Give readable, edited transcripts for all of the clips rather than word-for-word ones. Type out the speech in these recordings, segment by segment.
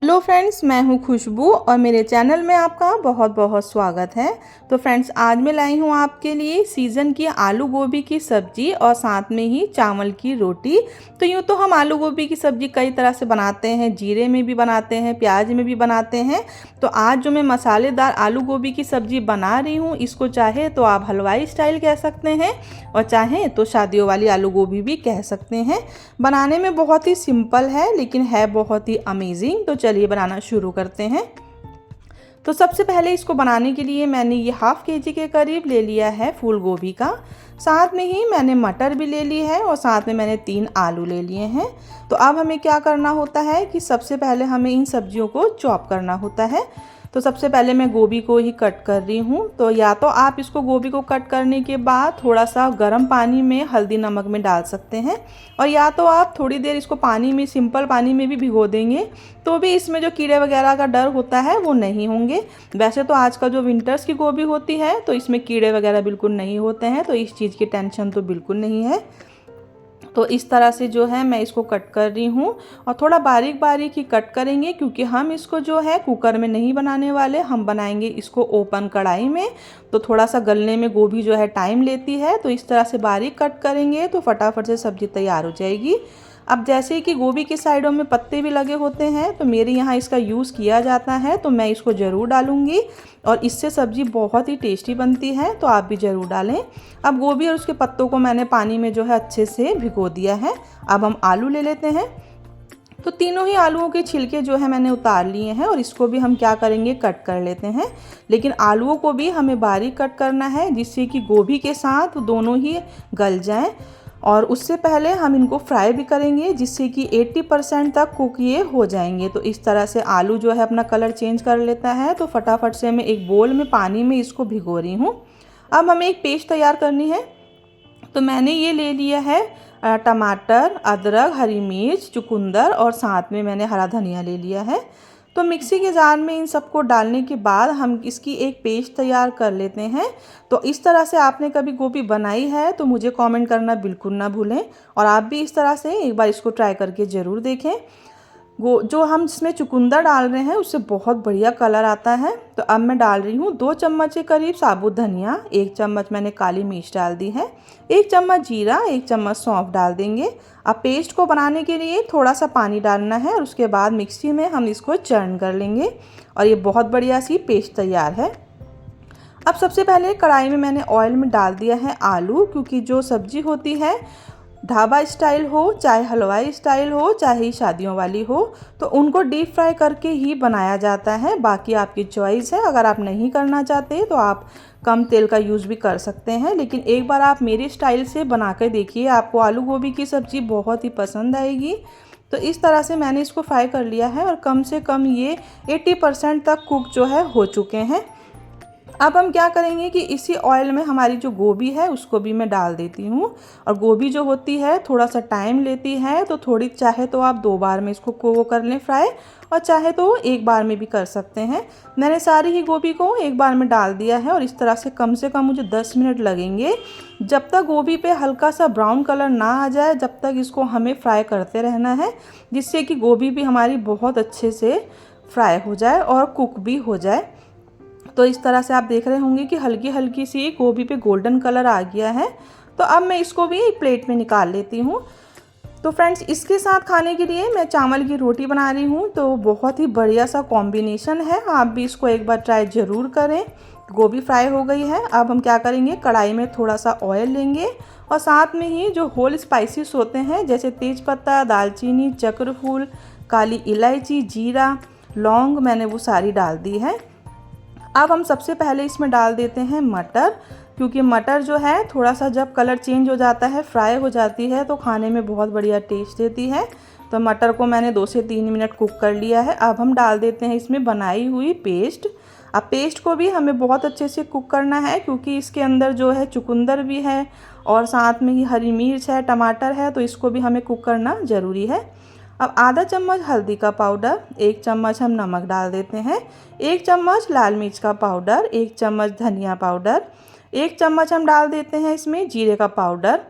Hello friends, मैं हूं खुशबू और मेरे चैनल में आपका बहुत बहुत स्वागत है। तो फ्रेंड्स, आज मैं लाई हूं आपके लिए सीज़न की आलू गोभी की सब्जी और साथ में ही चावल की रोटी। तो यूँ तो हम आलू गोभी की सब्जी कई तरह से बनाते हैं, जीरे में भी बनाते हैं, प्याज में भी बनाते हैं। तो आज जो मैं मसालेदार आलू गोभी की सब्जी बना रही हूँ, इसको चाहे तो आप हलवाई स्टाइल कह सकते हैं और चाहें तो शादियों वाली आलू गोभी भी कह सकते हैं। बनाने में बहुत ही सिंपल है लेकिन है बहुत ही अमेजिंग। तो चलिए बनाना शुरू करते हैं। तो सबसे पहले इसको बनाने के लिए मैंने ये हाफ केजी के करीब ले लिया है फूल गोभी का। साथ में ही मैंने मटर भी ले ली है और साथ में मैंने 3 आलू ले लिए हैं। तो अब हमें क्या करना होता है कि सबसे पहले हमें इन सब्जियों को चॉप करना होता है। तो सबसे पहले मैं गोभी को ही कट कर रही हूँ। तो या तो आप इसको गोभी को कट करने के बाद थोड़ा सा गर्म पानी में हल्दी नमक में डाल सकते हैं और या तो आप थोड़ी देर इसको पानी में, सिंपल पानी में भी भिगो देंगे तो भी इसमें जो कीड़े वगैरह का डर होता है वो नहीं होंगे। वैसे तो आजकल जो विंटर्स की गोभी होती है तो इसमें कीड़े वगैरह बिल्कुल नहीं होते हैं, तो इस चीज़ की टेंशन तो बिल्कुल नहीं है। तो इस तरह से जो है मैं इसको कट कर रही हूँ और थोड़ा बारीक बारीक ही कट करेंगे क्योंकि हम इसको जो है कुकर में नहीं बनाने वाले, हम बनाएंगे इसको ओपन कढ़ाई में। तो थोड़ा सा गलने में गोभी जो है टाइम लेती है, तो इस तरह से बारीक कट करेंगे तो फटाफट से सब्ज़ी तैयार हो जाएगी। अब जैसे कि गोभी की साइडों में पत्ते भी लगे होते हैं तो मेरे यहाँ इसका यूज़ किया जाता है, तो मैं इसको ज़रूर डालूँगी और इससे सब्ज़ी बहुत ही टेस्टी बनती है, तो आप भी ज़रूर डालें। अब गोभी और उसके पत्तों को मैंने पानी में जो है अच्छे से भिगो दिया है। अब हम आलू ले लेते हैं। तो तीनों ही आलूओं के छिलके जो है मैंने उतार लिए हैं और इसको भी हम क्या करेंगे, कट कर लेते हैं। लेकिन आलूओं को भी हमें बारीक कट करना है जिससे कि गोभी के साथ दोनों ही गल जाएं। और उससे पहले हम इनको फ्राई भी करेंगे जिससे कि 80% तक कुक ये हो जाएंगे। तो इस तरह से आलू जो है अपना कलर चेंज कर लेता है। तो फटाफट से मैं एक बोल में पानी में इसको भिगो रही हूँ। अब हमें एक पेस्ट तैयार करनी है। तो मैंने ये ले लिया है टमाटर, अदरक, हरी मिर्च, चुकंदर और साथ में मैंने हरा धनिया ले लिया है। तो मिक्सी के जार में इन सबको डालने के बाद हम इसकी एक पेस्ट तैयार कर लेते हैं। तो इस तरह से आपने कभी गोभी बनाई है तो मुझे कमेंट करना बिल्कुल ना भूलें और आप भी इस तरह से एक बार इसको ट्राई करके ज़रूर देखें। जो हम जिसमें चुकंदर डाल रहे हैं उससे बहुत बढ़िया कलर आता है। तो अब मैं डाल रही हूँ 2 चम्मच के करीब साबुत धनिया, 1 चम्मच मैंने काली मिर्च डाल दी है, 1 चम्मच जीरा, 1 चम्मच सौंफ डाल देंगे। अब पेस्ट को बनाने के लिए थोड़ा सा पानी डालना है और उसके बाद मिक्सी में हम इसको चर्न कर लेंगे और ये बहुत बढ़िया सी पेस्ट तैयार है। अब सबसे पहले कढ़ाई में मैंने ऑयल में डाल दिया है आलू, क्योंकि जो सब्जी होती है ढाबा स्टाइल हो चाहे हलवाई स्टाइल हो चाहे शादियों वाली हो, तो उनको डीप फ्राई करके ही बनाया जाता है। बाकी आपकी चॉइस है, अगर आप नहीं करना चाहते तो आप कम तेल का यूज़ भी कर सकते हैं। लेकिन एक बार आप मेरे स्टाइल से बना कर देखिए, आपको आलू गोभी की सब्ज़ी बहुत ही पसंद आएगी। तो इस तरह से मैंने इसको फ्राई कर लिया है और कम से कम ये 80% तक कुक जो है हो चुके हैं। अब हम क्या करेंगे कि इसी ऑयल में हमारी जो गोभी है उसको भी मैं डाल देती हूँ। और गोभी जो होती है थोड़ा सा टाइम लेती है, तो थोड़ी चाहे तो आप 2 बार में इसको वो कर लें फ्राई और चाहे तो 1 बार में भी कर सकते हैं। मैंने सारी ही गोभी को 1 बार में डाल दिया है और इस तरह से कम मुझे 10 मिनट लगेंगे। जब तक गोभी पे हल्का सा ब्राउन कलर ना आ जाए जब तक इसको हमें फ्राई करते रहना है, जिससे कि गोभी भी हमारी बहुत अच्छे से फ्राई हो जाए और कुक भी हो जाए। तो इस तरह से आप देख रहे होंगे कि हल्की हल्की सी गोभी पे गोल्डन कलर आ गया है। तो अब मैं इसको भी एक प्लेट में निकाल लेती हूँ। तो फ्रेंड्स, इसके साथ खाने के लिए मैं चावल की रोटी बना रही हूँ, तो बहुत ही बढ़िया सा कॉम्बिनेशन है। आप भी इसको एक बार ट्राई ज़रूर करें। गोभी फ्राई हो गई है। अब हम क्या करेंगे, कढ़ाई में थोड़ा सा ऑयल लेंगे और साथ में ही जो होल स्पाइसेस होते हैं जैसे तेज़पत्ता, दालचीनी, चक्रफूल, काली इलायची, जीरा, लौंग, मैंने वो सारी डाल दी है। अब हम सबसे पहले इसमें डाल देते हैं मटर, क्योंकि मटर जो है थोड़ा सा जब कलर चेंज हो जाता है, फ्राई हो जाती है, तो खाने में बहुत बढ़िया टेस्ट देती है। तो मटर को मैंने 2 से 3 मिनट कुक कर लिया है। अब हम डाल देते हैं इसमें बनाई हुई पेस्ट। अब पेस्ट को भी हमें बहुत अच्छे से कुक करना है क्योंकि इसके अंदर जो है चुकंदर भी है और साथ में ही हरी मिर्च है, टमाटर है, तो इसको भी हमें कुक करना ज़रूरी है। अब आधा चम्मच हल्दी का पाउडर, 1 चम्मच हम नमक डाल देते हैं, 1 चम्मच लाल मिर्च का पाउडर, 1 चम्मच धनिया पाउडर, 1 चम्मच हम डाल देते हैं इसमें जीरे का पाउडर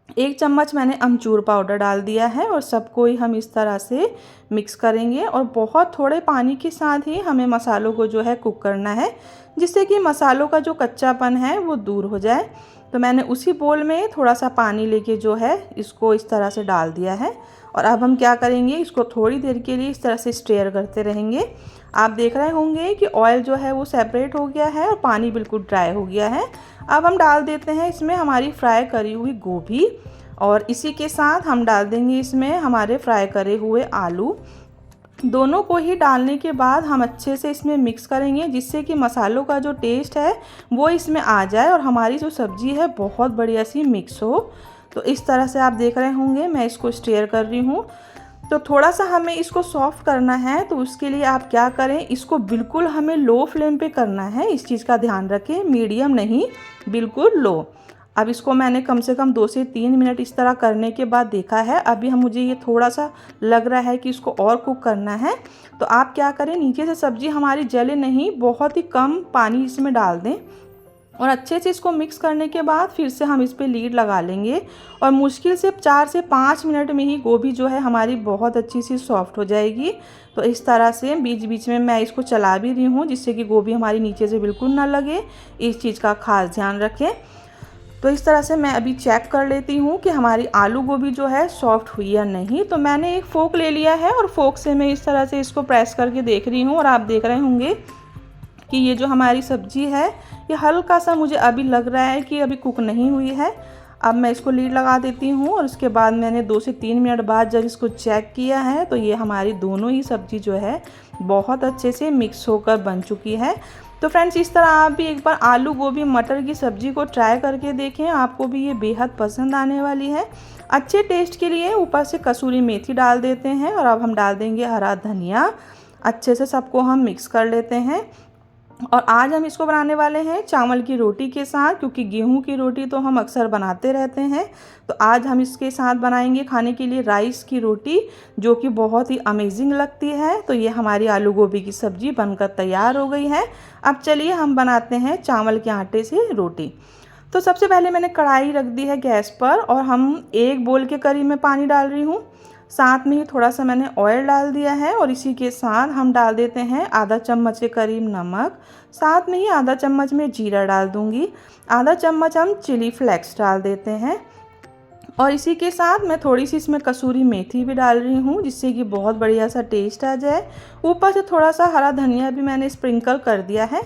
1 चम्मच मैंने अमचूर पाउडर डाल दिया है और सबको ही हम इस तरह से मिक्स करेंगे और बहुत थोड़े पानी के साथ ही हमें मसालों को जो है कुक करना है, जिससे कि मसालों का जो कच्चापन है वो दूर हो जाए। तो मैंने उसी बोल में थोड़ा सा पानी लेके जो है इसको इस तरह से डाल दिया है और अब हम क्या करेंगे, इसको थोड़ी देर के लिए इस तरह से स्टेयर करते रहेंगे। आप देख रहे होंगे कि ऑयल जो है वो सेपरेट हो गया है और पानी बिल्कुल ड्राई हो गया है। अब हम डाल देते हैं इसमें हमारी फ्राई करी हुई गोभी और इसी के साथ हम डाल देंगे इसमें हमारे फ्राई करे हुए आलू। दोनों को ही डालने के बाद हम अच्छे से इसमें मिक्स करेंगे, जिससे कि मसालों का जो टेस्ट है वो इसमें आ जाए और हमारी जो सब्ज़ी है बहुत बढ़िया सी मिक्स हो। तो इस तरह से आप देख रहे होंगे मैं इसको स्टेयर कर रही हूँ। तो थोड़ा सा हमें इसको सॉफ्ट करना है, तो उसके लिए आप क्या करें, इसको बिल्कुल हमें लो फ्लेम पे करना है। इस चीज़ का ध्यान रखें, मीडियम नहीं, बिल्कुल लो। अब इसको मैंने कम से कम 2 से 3 मिनट इस तरह करने के बाद देखा है। अभी हम मुझे ये थोड़ा सा लग रहा है कि इसको और कुक करना है। तो आप क्या करें, नीचे से सब्ज़ी हमारी जले नहीं, बहुत ही कम पानी इसमें डाल दें और अच्छे से इसको मिक्स करने के बाद फिर से हम इस पर लीड लगा लेंगे और मुश्किल से 4 से 5 मिनट में ही गोभी जो है हमारी बहुत अच्छी सी सॉफ्ट हो जाएगी। तो इस तरह से बीच बीच में मैं इसको चला भी रही हूँ, जिससे कि गोभी हमारी नीचे से बिल्कुल ना लगे। इस चीज़ का खास ध्यान रखें। तो इस तरह से मैं अभी चेक कर लेती हूँ कि हमारी आलू गोभी जो है सॉफ्ट हुई या नहीं। तो मैंने एक फ़ोक ले लिया है और फ़ोक से मैं इस तरह से इसको प्रेस करके देख रही हूँ और आप देख रहे होंगे कि ये जो हमारी सब्ज़ी है ये हल्का सा मुझे अभी लग रहा है कि अभी कुक नहीं हुई है। अब मैं इसको लीड लगा देती हूँ और उसके बाद मैंने 2 से 3 मिनट बाद जब इसको चेक किया है तो ये हमारी दोनों ही सब्ज़ी जो है बहुत अच्छे से मिक्स होकर बन चुकी है। तो फ्रेंड्स, इस तरह आप भी एक बार आलू गोभी मटर की सब्ज़ी को ट्राई करके देखें, आपको भी ये बेहद पसंद आने वाली है। अच्छे टेस्ट के लिए ऊपर से कसूरी मेथी डाल देते हैं और अब हम डाल देंगे हरा धनिया। अच्छे से सबको हम मिक्स कर लेते हैं और आज हम इसको बनाने वाले हैं चावल की रोटी के साथ, क्योंकि गेहूं की रोटी तो हम अक्सर बनाते रहते हैं। तो आज हम इसके साथ बनाएंगे खाने के लिए राइस की रोटी, जो कि बहुत ही अमेजिंग लगती है। तो ये हमारी आलू गोभी की सब्ज़ी बनकर तैयार हो गई है। अब चलिए हम बनाते हैं चावल के आटे से रोटी। तो सबसे पहले मैंने कढ़ाई रख दी है गैस पर और हम 1 बोल के करीब में पानी डाल रही हूँ। साथ में ही थोड़ा सा मैंने ऑयल डाल दिया है और इसी के साथ हम डाल देते हैं आधा चम्मच के करीब नमक। साथ में ही आधा चम्मच में जीरा डाल दूंगी। आधा चम्मच हम चिली फ्लेक्स डाल देते हैं और इसी के साथ मैं थोड़ी सी इसमें कसूरी मेथी भी डाल रही हूँ, जिससे कि बहुत बढ़िया सा टेस्ट आ जाए। ऊपर से थोड़ा सा हरा धनिया भी मैंने स्प्रिंकल कर दिया है।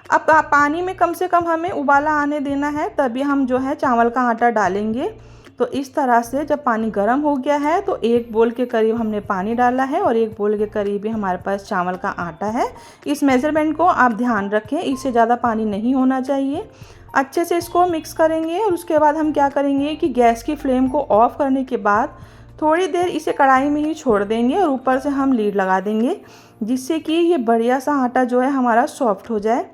अब पानी में कम से कम हमें उबाला आने देना है, तभी हम जो है चावल का आटा डालेंगे। तो इस तरह से जब पानी गर्म हो गया है तो 1 बोल के करीब हमने पानी डाला है और 1 बोल के करीब ही हमारे पास चावल का आटा है। इस मेज़रमेंट को आप ध्यान रखें, इससे ज़्यादा पानी नहीं होना चाहिए। अच्छे से इसको मिक्स करेंगे और उसके बाद हम क्या करेंगे कि गैस की फ्लेम को ऑफ करने के बाद थोड़ी देर इसे कढ़ाई में ही छोड़ देंगे और ऊपर से हम लीड लगा देंगे, जिससे कि ये बढ़िया सा आटा जो है हमारा सॉफ्ट हो जाए।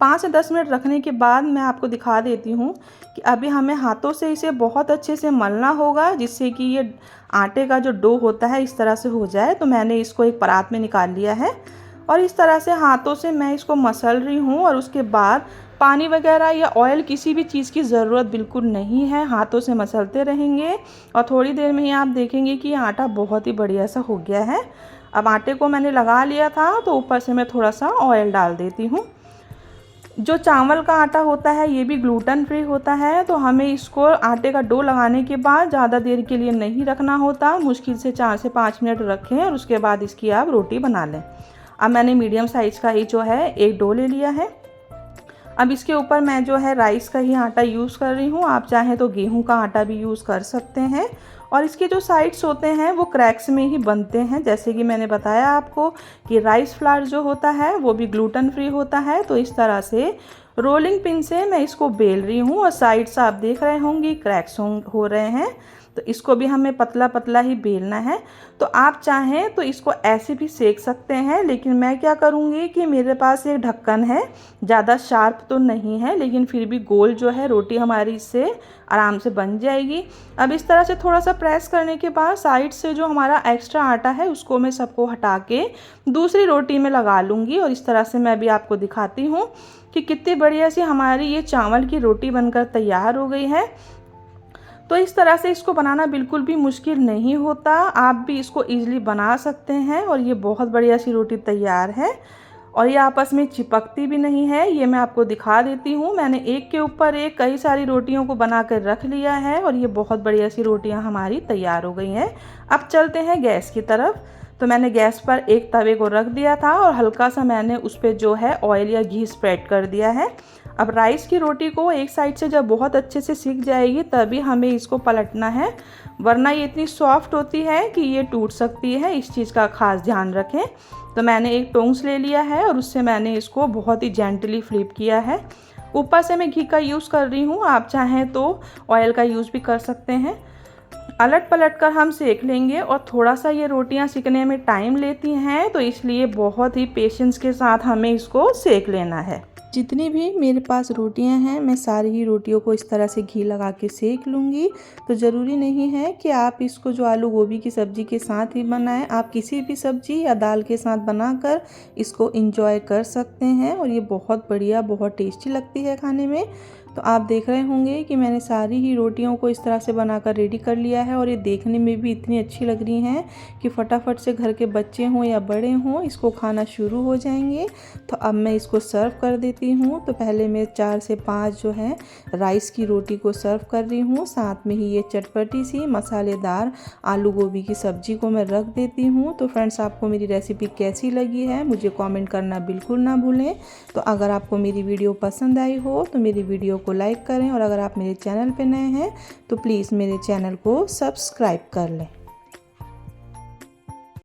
5 से 10 मिनट रखने के बाद मैं आपको दिखा देती हूँ कि अभी हमें हाथों से इसे बहुत अच्छे से मलना होगा, जिससे कि ये आटे का जो डो होता है इस तरह से हो जाए। तो मैंने इसको एक परात में निकाल लिया है और इस तरह से हाथों से मैं इसको मसल रही हूँ और उसके बाद पानी वगैरह या ऑयल किसी भी चीज़ की ज़रूरत बिल्कुल नहीं है। हाथों से मसलते रहेंगे और थोड़ी देर में ही आप देखेंगे कि आटा बहुत ही बढ़िया सा हो गया है। अब आटे को मैंने लगा लिया था तो ऊपर से मैं थोड़ा सा ऑयल डाल देती हूँ। जो चावल का आटा होता है ये भी ग्लूटेन फ्री होता है, तो हमें इसको आटे का डो लगाने के बाद ज़्यादा देर के लिए नहीं रखना होता। मुश्किल से 4 से 5 मिनट रखें और उसके बाद इसकी आप रोटी बना लें। अब मैंने मीडियम साइज़ का ही जो है एक डो ले लिया है। अब इसके ऊपर मैं जो है राइस का ही आटा यूज़ कर रही हूँ, आप चाहें तो गेहूं का आटा भी यूज़ कर सकते हैं। और इसके जो साइड्स होते हैं वो क्रैक्स में ही बनते हैं, जैसे कि मैंने बताया आपको कि राइस फ्लावर जो होता है वो भी ग्लूटेन फ्री होता है। तो इस तरह से रोलिंग पिन से मैं इसको बेल रही हूँ और साइड्स आप देख रहे होंगे क्रैक्स हो रहे हैं। तो इसको भी हमें पतला पतला ही बेलना है। तो आप चाहें तो इसको ऐसे भी सेक सकते हैं, लेकिन मैं क्या करूँगी कि मेरे पास एक ढक्कन है, ज़्यादा शार्प तो नहीं है लेकिन फिर भी गोल जो है रोटी हमारी इससे आराम से बन जाएगी। अब इस तरह से थोड़ा सा प्रेस करने के बाद साइड से जो हमारा एक्स्ट्रा आटा है उसको मैं सबको हटा के दूसरी रोटी में लगा लूँगी और इस तरह से मैं भी आपको दिखाती हूँ कि कितनी बढ़िया सी हमारी ये चावल की रोटी बनकर तैयार हो गई है। तो इस तरह से इसको बनाना बिल्कुल भी मुश्किल नहीं होता, आप भी इसको ईज़िली बना सकते हैं। और ये बहुत बढ़िया सी रोटी तैयार है और ये आपस में चिपकती भी नहीं है। ये मैं आपको दिखा देती हूँ। मैंने एक के ऊपर एक कई सारी रोटियों को बना कर रख लिया है और ये बहुत बढ़िया सी रोटियाँ हमारी तैयार हो गई हैं। अब चलते हैं गैस की तरफ। तो मैंने गैस पर एक तवे को रख दिया था और हल्का सा मैंने उस पर जो है ऑयल या घी स्प्रेड कर दिया है। अब राइस की रोटी को एक साइड से जब बहुत अच्छे से सिक जाएगी तभी हमें इसको पलटना है, वरना ये इतनी सॉफ्ट होती है कि ये टूट सकती है। इस चीज़ का खास ध्यान रखें। तो मैंने एक टोंस ले लिया है और उससे मैंने इसको बहुत ही जेंटली फ्लिप किया है। ऊपर से मैं घी का यूज़ कर रही हूँ, आप चाहें तो ऑयल का यूज़ भी कर सकते हैं। अलट पलट कर हम सेक लेंगे और थोड़ा सा ये रोटियां सिकने में टाइम लेती हैं, तो इसलिए बहुत ही पेशेंस के साथ हमें इसको सेक लेना है। जितनी भी मेरे पास रोटियां हैं मैं सारी ही रोटियों को इस तरह से घी लगा के सेक लूँगी। तो ज़रूरी नहीं है कि आप इसको जो आलू गोभी की सब्ज़ी के साथ ही बनाएं, आप किसी भी सब्ज़ी या दाल के साथ बनाकर इसको इंजॉय कर सकते हैं और ये बहुत बढ़िया, बहुत टेस्टी लगती है खाने में। तो आप देख रहे होंगे कि मैंने सारी ही रोटियों को इस तरह से बनाकर रेडी कर लिया है और ये देखने में भी इतनी अच्छी लग रही हैं कि फटाफट से घर के बच्चे हों या बड़े हों इसको खाना शुरू हो जाएंगे। तो अब मैं इसको सर्व कर देती हूँ। तो पहले मैं 4 से 5 जो है राइस की रोटी को सर्व कर रही हूँ, साथ में ही ये चटपटी सी मसालेदार आलू गोभी की सब्ज़ी को मैं रख देती हूँ। तो फ्रेंड्स, आपको मेरी रेसिपी कैसी लगी है मुझे कमेंट करना बिल्कुल ना भूलें। तो अगर आपको मेरी वीडियो पसंद आई हो तो मेरी वीडियो को लाइक करें और अगर आप मेरे चैनल पे नए हैं तो प्लीज़ मेरे चैनल को सब्सक्राइब कर लें।